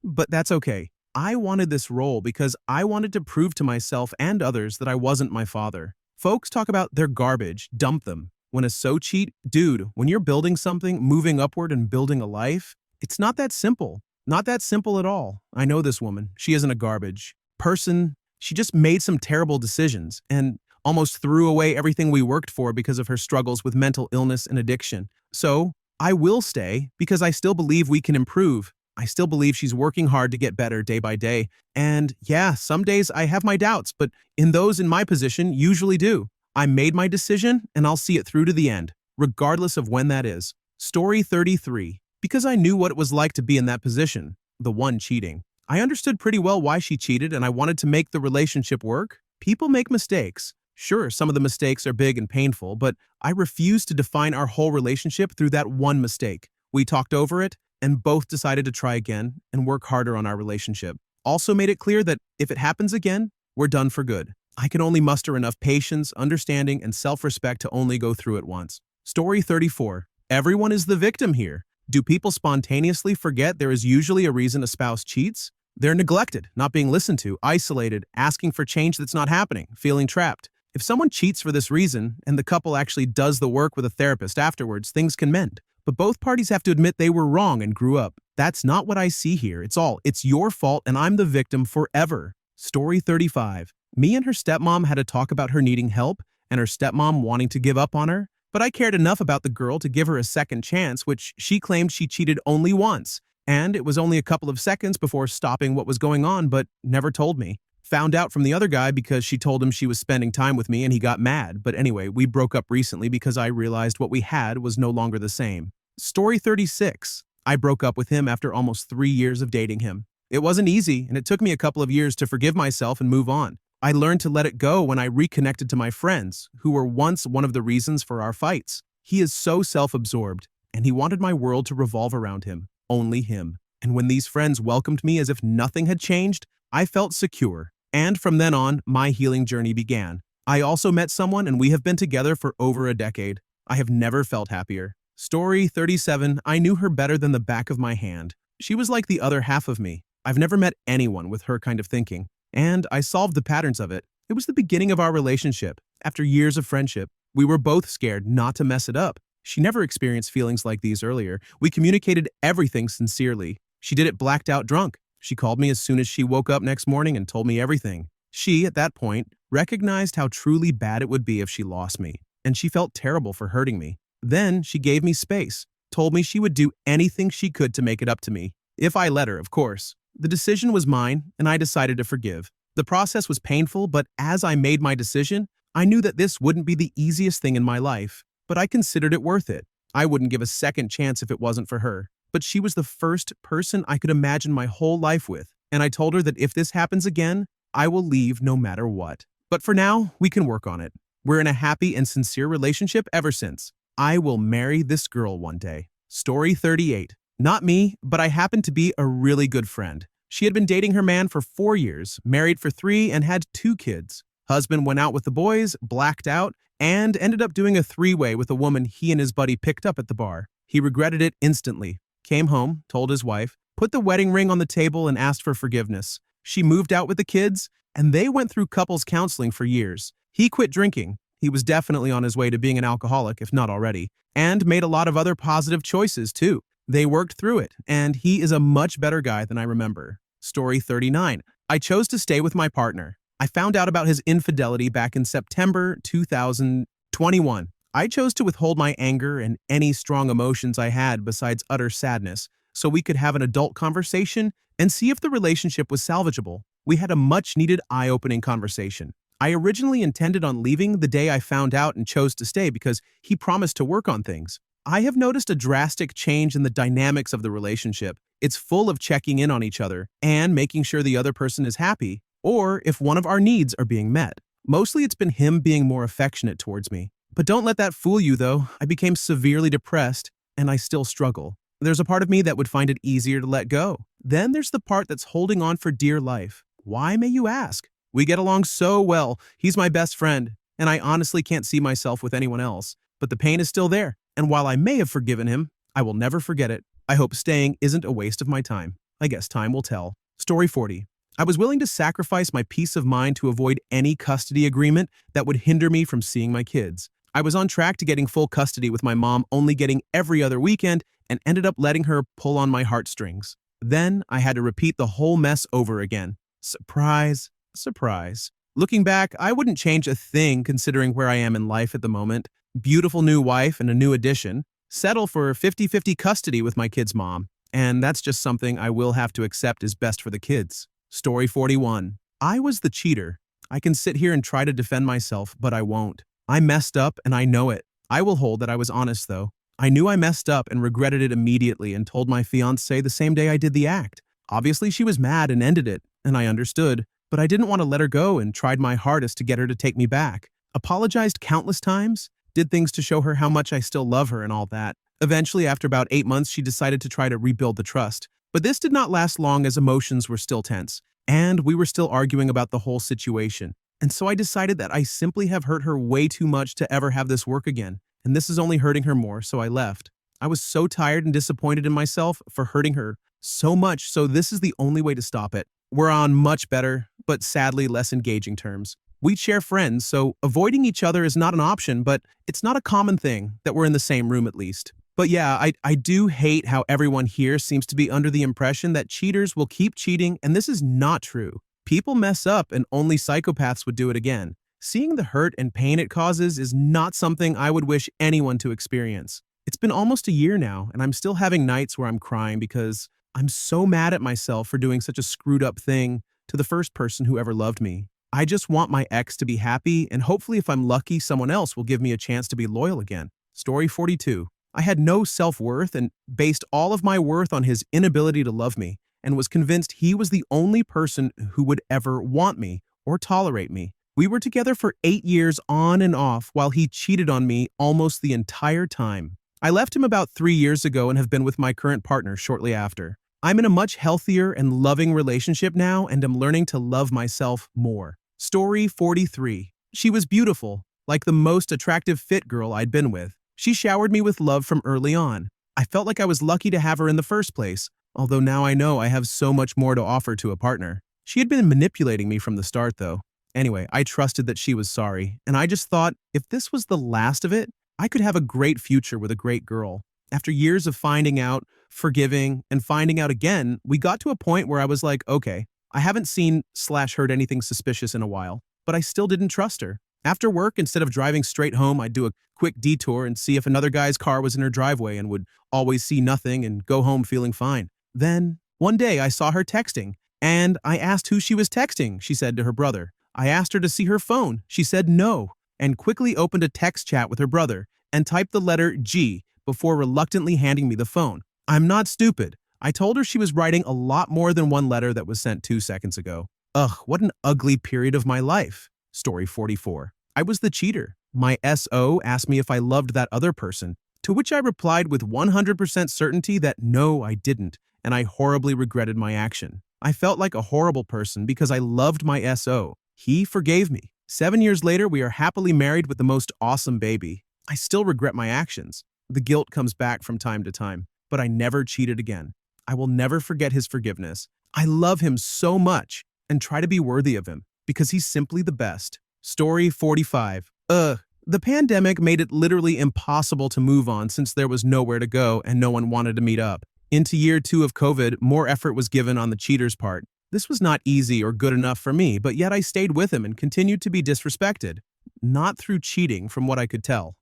but that's okay. I wanted this role because I wanted to prove to myself and others that I wasn't my father. Folks talk about their garbage, dump them. When a so cheat, dude, when you're building something, moving upward and building a life, it's not that simple. Not that simple at all. I know this woman. She isn't a garbage person. She just made some terrible decisions and almost threw away everything we worked for because of her struggles with mental illness and addiction. So I will stay because I still believe we can improve. I still believe she's working hard to get better day by day. And yeah, some days I have my doubts, but those in my position usually do. I made my decision and I'll see it through to the end, regardless of when that is. Story 33. Because I knew what it was like to be in that position, the one cheating. I understood pretty well why she cheated and I wanted to make the relationship work. People make mistakes. Sure, some of the mistakes are big and painful, but I refused to define our whole relationship through that one mistake. We talked over it and both decided to try again and work harder on our relationship. Also made it clear that if it happens again, we're done for good. I can only muster enough patience, understanding, and self-respect to only go through it once. Story 34. Everyone is the victim here. Do people spontaneously forget there is usually a reason a spouse cheats? They're neglected, not being listened to, isolated, asking for change that's not happening, feeling trapped. If someone cheats for this reason, and the couple actually does the work with a therapist afterwards, things can mend. But both parties have to admit they were wrong and grew up. That's not what I see here. It's your fault and I'm the victim forever. Story 35. Me and her stepmom had a talk about her needing help and her stepmom wanting to give up on her. But I cared enough about the girl to give her a second chance, which she claimed she cheated only once. And it was only a couple of seconds before stopping what was going on, but never told me. Found out from the other guy because she told him she was spending time with me and he got mad. But anyway, we broke up recently because I realized what we had was no longer the same. Story 36. I broke up with him after almost 3 years of dating him. It wasn't easy, and it took me a couple of years to forgive myself and move on. I learned to let it go when I reconnected to my friends, who were once one of the reasons for our fights. He is so self-absorbed, and he wanted my world to revolve around him, only him. And when these friends welcomed me as if nothing had changed, I felt secure. And from then on, my healing journey began. I also met someone and we have been together for over a decade. I have never felt happier. Story 37. I knew her better than the back of my hand. She was like the other half of me. I've never met anyone with her kind of thinking. And I solved the patterns of it. It was the beginning of our relationship. After years of friendship, we were both scared not to mess it up. She never experienced feelings like these earlier. We communicated everything sincerely. She did it blacked out drunk. She called me as soon as she woke up next morning and told me everything. She, at that point, recognized how truly bad it would be if she lost me, and she felt terrible for hurting me. Then she gave me space, told me she would do anything she could to make it up to me. If I let her, of course. The decision was mine, and I decided to forgive. The process was painful, but as I made my decision, I knew that this wouldn't be the easiest thing in my life, but I considered it worth it. I wouldn't give a second chance if it wasn't for her. But she was the first person I could imagine my whole life with, and I told her that if this happens again, I will leave no matter what. But for now, we can work on it. We're in a happy and sincere relationship ever since. I will marry this girl one day. Story 38. Not me, but I happened to be a really good friend. She had been dating her man for 4 years, married for 3, and had 2 kids. Husband went out with the boys, blacked out, and ended up doing a 3-way with a woman he and his buddy picked up at the bar. He regretted it instantly. Came home, told his wife, put the wedding ring on the table and asked for forgiveness. She moved out with the kids, and they went through couples counseling for years. He quit drinking. He was definitely on his way to being an alcoholic, if not already, and made a lot of other positive choices too. They worked through it, and he is a much better guy than I remember. Story 39. I chose to stay with my partner. I found out about his infidelity back in September 2021. I chose to withhold my anger and any strong emotions I had besides utter sadness, so we could have an adult conversation and see if the relationship was salvageable. We had a much-needed eye-opening conversation. I originally intended on leaving the day I found out and chose to stay because he promised to work on things. I have noticed a drastic change in the dynamics of the relationship. It's full of checking in on each other and making sure the other person is happy, or if one of our needs are being met. Mostly it's been him being more affectionate towards me. But don't let that fool you, though. I became severely depressed, and I still struggle. There's a part of me that would find it easier to let go. Then there's the part that's holding on for dear life. Why, may you ask? We get along so well. He's my best friend, and I honestly can't see myself with anyone else. But the pain is still there, and while I may have forgiven him, I will never forget it. I hope staying isn't a waste of my time. I guess time will tell. Story 40. I was willing to sacrifice my peace of mind to avoid any custody agreement that would hinder me from seeing my kids. I was on track to getting full custody with my mom only getting every other weekend and ended up letting her pull on my heartstrings. Then I had to repeat the whole mess over again. Surprise, surprise. Looking back, I wouldn't change a thing considering where I am in life at the moment. Beautiful new wife and a new addition. Settle for 50-50 custody with my kid's mom. And that's just something I will have to accept is best for the kids. Story 41. I was the cheater. I can sit here and try to defend myself, but I won't. I messed up and I know it. I will hold that I was honest though. I knew I messed up and regretted it immediately and told my fiancée the same day I did the act. Obviously she was mad and ended it, and I understood, but I didn't want to let her go and tried my hardest to get her to take me back. Apologized countless times, did things to show her how much I still love her and all that. Eventually, after about 8 months, she decided to try to rebuild the trust. But this did not last long as emotions were still tense, and we were still arguing about the whole situation. And so I decided that I simply have hurt her way too much to ever have this work again, and this is only hurting her more, so I left. I was so tired and disappointed in myself for hurting her so much, so this is the only way to stop it. We're on much better, but sadly less engaging terms. We share friends, so avoiding each other is not an option, but it's not a common thing that we're in the same room at least. But yeah, I do hate how everyone here seems to be under the impression that cheaters will keep cheating, and this is not true. People mess up and only psychopaths would do it again. Seeing the hurt and pain it causes is not something I would wish anyone to experience. It's been almost a year now, and I'm still having nights where I'm crying because I'm so mad at myself for doing such a screwed up thing to the first person who ever loved me. I just want my ex to be happy, and hopefully if I'm lucky, someone else will give me a chance to be loyal again. Story 42. I had no self-worth and based all of my worth on his inability to love me, and was convinced he was the only person who would ever want me or tolerate me. We were together for 8 years on and off while he cheated on me almost the entire time. I left him about 3 years ago and have been with my current partner shortly after. I'm in a much healthier and loving relationship now and am learning to love myself more. Story 43. She was beautiful, like the most attractive fit girl I'd been with. She showered me with love from early on. I felt like I was lucky to have her in the first place, although now I know I have so much more to offer to a partner. She had been manipulating me from the start, though. Anyway, I trusted that she was sorry, and I just thought if this was the last of it, I could have a great future with a great girl. After years of finding out, forgiving, and finding out again, we got to a point where I was like, okay, I haven't seen/heard anything suspicious in a while, but I still didn't trust her. After work, instead of driving straight home, I'd do a quick detour and see if another guy's car was in her driveway and would always see nothing and go home feeling fine. Then, one day I saw her texting, and I asked who she was texting, she said to her brother. I asked her to see her phone. She said no, and quickly opened a text chat with her brother and typed the letter G before reluctantly handing me the phone. I'm not stupid. I told her she was writing a lot more than one letter that was sent 2 seconds ago. Ugh, what an ugly period of my life. Story 44. I was the cheater. My SO asked me if I loved that other person, to which I replied with 100% certainty that no, I didn't, and I horribly regretted my action. I felt like a horrible person because I loved my SO. He forgave me. 7 years later, we are happily married with the most awesome baby. I still regret my actions. The guilt comes back from time to time, but I never cheated again. I will never forget his forgiveness. I love him so much and try to be worthy of him because he's simply the best. Story 45. The pandemic made it literally impossible to move on since there was nowhere to go and no one wanted to meet up. Into year 2 of COVID, more effort was given on the cheater's part. This was not easy or good enough for me, but yet I stayed with him and continued to be disrespected. Not through cheating, from what I could tell.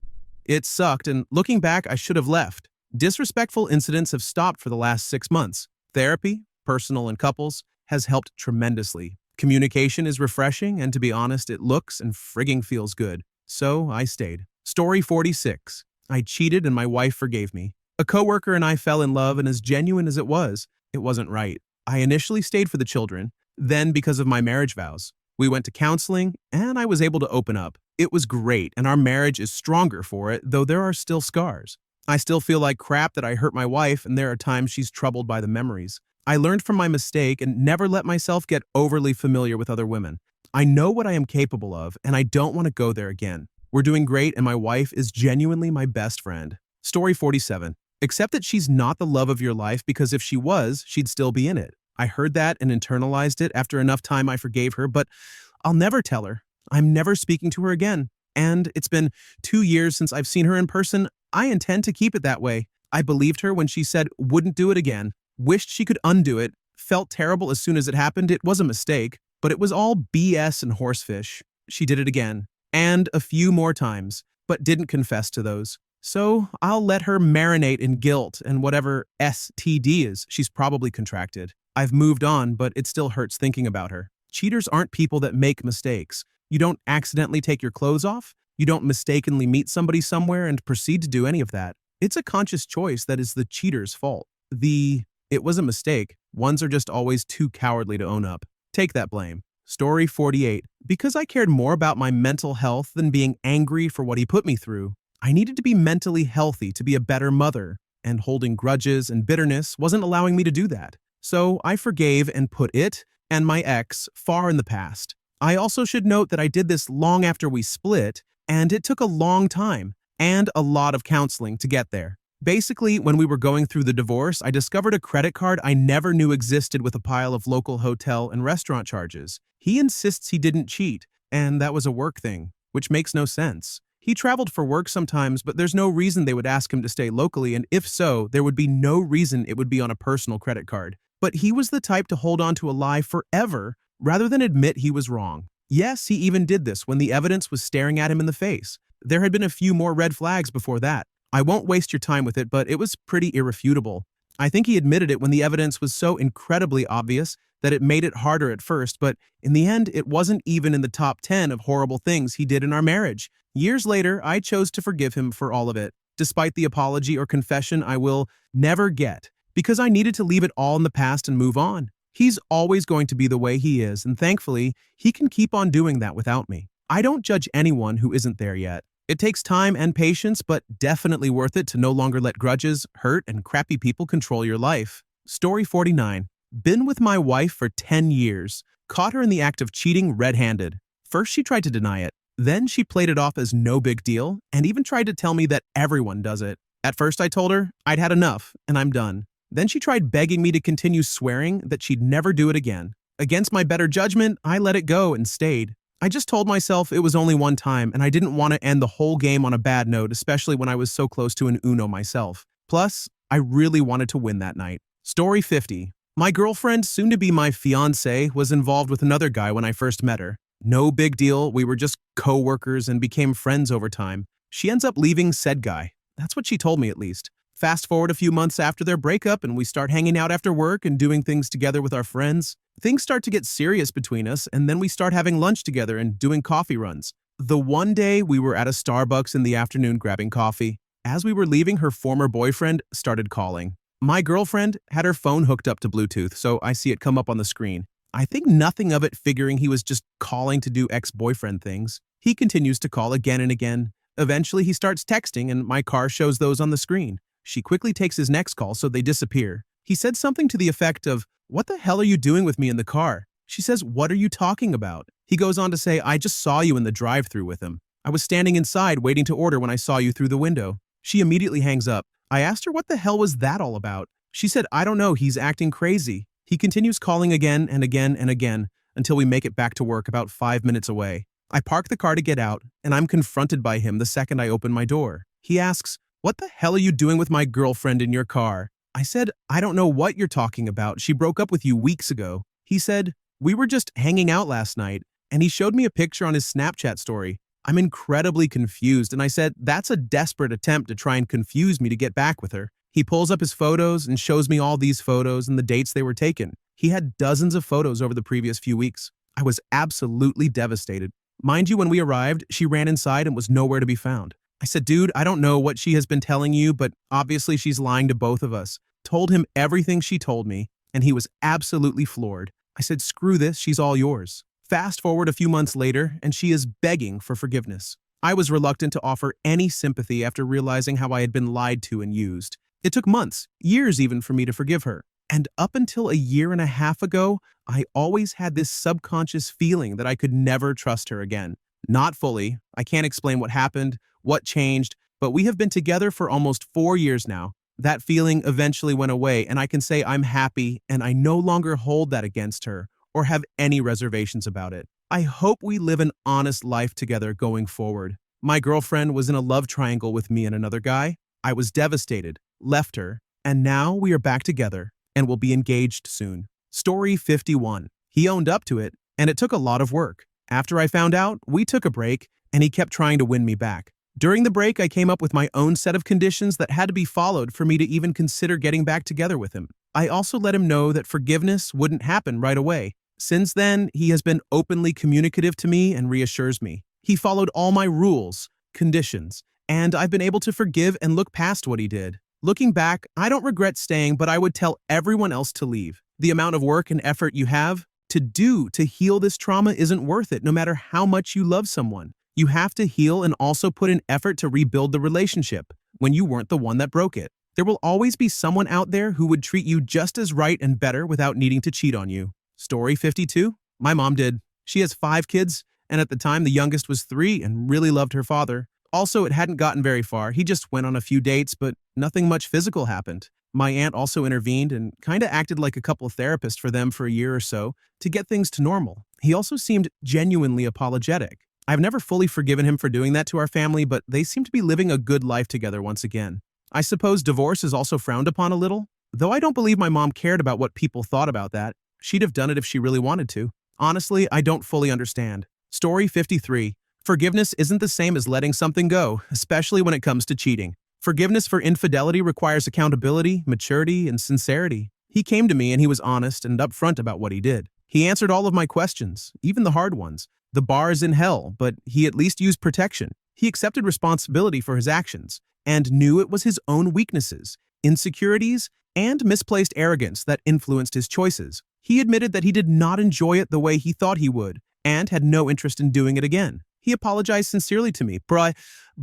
It sucked, and looking back, I should have left. Disrespectful incidents have stopped for the last 6 months. Therapy, personal and couples, has helped tremendously. Communication is refreshing, and to be honest, it looks and frigging feels good. So I stayed. Story 46. I cheated and my wife forgave me. A coworker and I fell in love, and as genuine as it wasn't right. I initially stayed for the children, then because of my marriage vows. We went to counseling, and I was able to open up. It was great, and our marriage is stronger for it, though there are still scars. I still feel like crap that I hurt my wife, and there are times she's troubled by the memories. I learned from my mistake and never let myself get overly familiar with other women. I know what I am capable of, and I don't want to go there again. We're doing great, and my wife is genuinely my best friend. Story 47. Accept that she's not the love of your life because if she was, she'd still be in it. I heard that and internalized it after enough time I forgave her, but I'll never tell her. I'm never speaking to her again. And it's been 2 years since I've seen her in person. I intend to keep it that way. I believed her when she said wouldn't do it again, wished she could undo it, felt terrible as soon as it happened. It was a mistake, but it was all BS and horsefish. She did it again, and a few more times, but didn't confess to those. So I'll let her marinate in guilt and whatever STD is she's probably contracted. I've moved on, but it still hurts thinking about her. Cheaters aren't people that make mistakes. You don't accidentally take your clothes off. You don't mistakenly meet somebody somewhere and proceed to do any of that. It's a conscious choice that is the cheater's fault. It was a mistake ones are just always too cowardly to own up. Take that blame. Story 48. Because I cared more about my mental health than being angry for what he put me through, I needed to be mentally healthy to be a better mother, and holding grudges and bitterness wasn't allowing me to do that. So I forgave and put it and my ex far in the past. I also should note that I did this long after we split, and it took a long time and a lot of counseling to get there. Basically, when we were going through the divorce, I discovered a credit card I never knew existed with a pile of local hotel and restaurant charges. He insists he didn't cheat, and that was a work thing, which makes no sense. He traveled for work sometimes, but there's no reason they would ask him to stay locally, and if so, there would be no reason it would be on a personal credit card. But he was the type to hold on to a lie forever rather than admit he was wrong. Yes, he even did this when the evidence was staring at him in the face. There had been a few more red flags before that. I won't waste your time with it, but it was pretty irrefutable. I think he admitted it when the evidence was so incredibly obvious that it made it harder at first, but in the end, it wasn't even in the top 10 of horrible things he did in our marriage. Years later, I chose to forgive him for all of it, despite the apology or confession I will never get, because I needed to leave it all in the past and move on. He's always going to be the way he is, and thankfully, he can keep on doing that without me. I don't judge anyone who isn't there yet. It takes time and patience, but definitely worth it to no longer let grudges, hurt, and crappy people control your life. Story 49. Been with my wife for 10 years. Caught her in the act of cheating red-handed. First, she tried to deny it. Then she played it off as no big deal and even tried to tell me that everyone does it. At first, I told her I'd had enough and I'm done. Then she tried begging me to continue swearing that she'd never do it again. Against my better judgment, I let it go and stayed. I just told myself it was only one time and I didn't want to end the whole game on a bad note, especially when I was so close to an Uno myself. Plus, I really wanted to win that night. Story 50. My girlfriend, soon to be my fiancé, was involved with another guy when I first met her. No big deal, we were just co-workers and became friends over time. She ends up leaving said guy. That's what she told me at least. Fast forward a few months after their breakup and we start hanging out after work and doing things together with our friends. Things start to get serious between us, and then we start having lunch together and doing coffee runs. The one day we were at a Starbucks in the afternoon grabbing coffee. As we were leaving, her former boyfriend started calling. My girlfriend had her phone hooked up to Bluetooth, so I see it come up on the screen. I think nothing of it, figuring he was just calling to do ex-boyfriend things. He continues to call again and again. Eventually, he starts texting, and my car shows those on the screen. She quickly takes his next call, so they disappear. He said something to the effect of, "What the hell are you doing with me in the car?" She says, "What are you talking about?" He goes on to say, "I just saw you in the drive-thru with him. I was standing inside waiting to order when I saw you through the window." She immediately hangs up. I asked her what the hell was that all about. She said, "I don't know, he's acting crazy." He continues calling again and again and again until we make it back to work about 5 minutes away. I park the car to get out, and I'm confronted by him the second I open my door. He asks, "What the hell are you doing with my girlfriend in your car?" I said, "I don't know what you're talking about. She broke up with you weeks ago." He said, "We were just hanging out last night," and he showed me a picture on his Snapchat story. I'm incredibly confused, and I said, "That's a desperate attempt to try and confuse me to get back with her." He pulls up his photos and shows me all these photos and the dates they were taken. He had dozens of photos over the previous few weeks. I was absolutely devastated. Mind you, when we arrived, she ran inside and was nowhere to be found. I said, "Dude, I don't know what she has been telling you, but obviously she's lying to both of us." Told him everything she told me, and he was absolutely floored. I said, "Screw this, she's all yours." Fast forward a few months later, and she is begging for forgiveness. I was reluctant to offer any sympathy after realizing how I had been lied to and used. It took months, years even, for me to forgive her. And up until a year and a half ago, I always had this subconscious feeling that I could never trust her again. Not fully. I can't explain what happened, what changed, but we have been together for almost 4 years now. That feeling eventually went away, and I can say I'm happy, and I no longer hold that against her or have any reservations about it. I hope we live an honest life together going forward. My girlfriend was in a love triangle with me and another guy. I was devastated, left her, and now we are back together and will be engaged soon. Story 51. He owned up to it, and it took a lot of work. After I found out, we took a break, and he kept trying to win me back. During the break, I came up with my own set of conditions that had to be followed for me to even consider getting back together with him. I also let him know that forgiveness wouldn't happen right away. Since then, he has been openly communicative to me and reassures me. He followed all my rules, conditions, and I've been able to forgive and look past what he did. Looking back, I don't regret staying, but I would tell everyone else to leave. The amount of work and effort you have to do to heal this trauma isn't worth it, no matter how much you love someone. You have to heal and also put in effort to rebuild the relationship when you weren't the one that broke it. There will always be someone out there who would treat you just as right and better without needing to cheat on you. Story 52. My mom did. She has 5 kids, and at the time the youngest was 3 and really loved her father. Also, it hadn't gotten very far. He just went on a few dates, but nothing much physical happened. My aunt also intervened and kind of acted like a couple therapist for them for a year or so to get things to normal. He also seemed genuinely apologetic. I've never fully forgiven him for doing that to our family, but they seem to be living a good life together once again. I suppose divorce is also frowned upon a little. Though I don't believe my mom cared about what people thought about that. She'd have done it if she really wanted to. Honestly, I don't fully understand. Story 53. Forgiveness isn't the same as letting something go, especially when it comes to cheating. Forgiveness for infidelity requires accountability, maturity, and sincerity. He came to me and he was honest and upfront about what he did. He answered all of my questions, even the hard ones. The bar is in hell, but he at least used protection. He accepted responsibility for his actions and knew it was his own weaknesses, insecurities, and misplaced arrogance that influenced his choices. He admitted that he did not enjoy it the way he thought he would and had no interest in doing it again. He apologized sincerely to me, but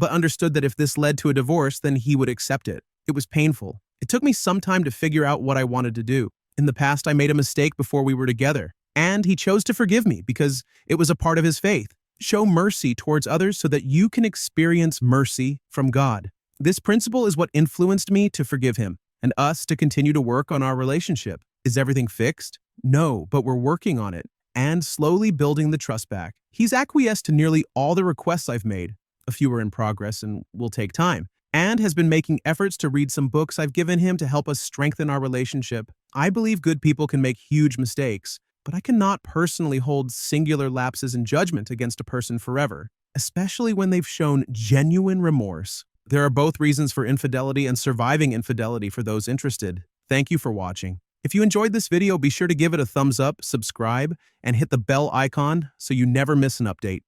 understood that if this led to a divorce, then he would accept it. It was painful. It took me some time to figure out what I wanted to do. In the past, I made a mistake before we were together, and he chose to forgive me because it was a part of his faith. Show mercy towards others so that you can experience mercy from God. This principle is what influenced me to forgive him and us to continue to work on our relationship. Is everything fixed? No, but we're working on it and slowly building the trust back. He's acquiesced to nearly all the requests I've made. A few are in progress and will take time, and has been making efforts to read some books I've given him to help us strengthen our relationship. I believe good people can make huge mistakes, but I cannot personally hold singular lapses in judgment against a person forever, especially when they've shown genuine remorse. There are both reasons for infidelity and surviving infidelity for those interested. Thank you for watching. If you enjoyed this video, be sure to give it a thumbs up, subscribe, and hit the bell icon so you never miss an update.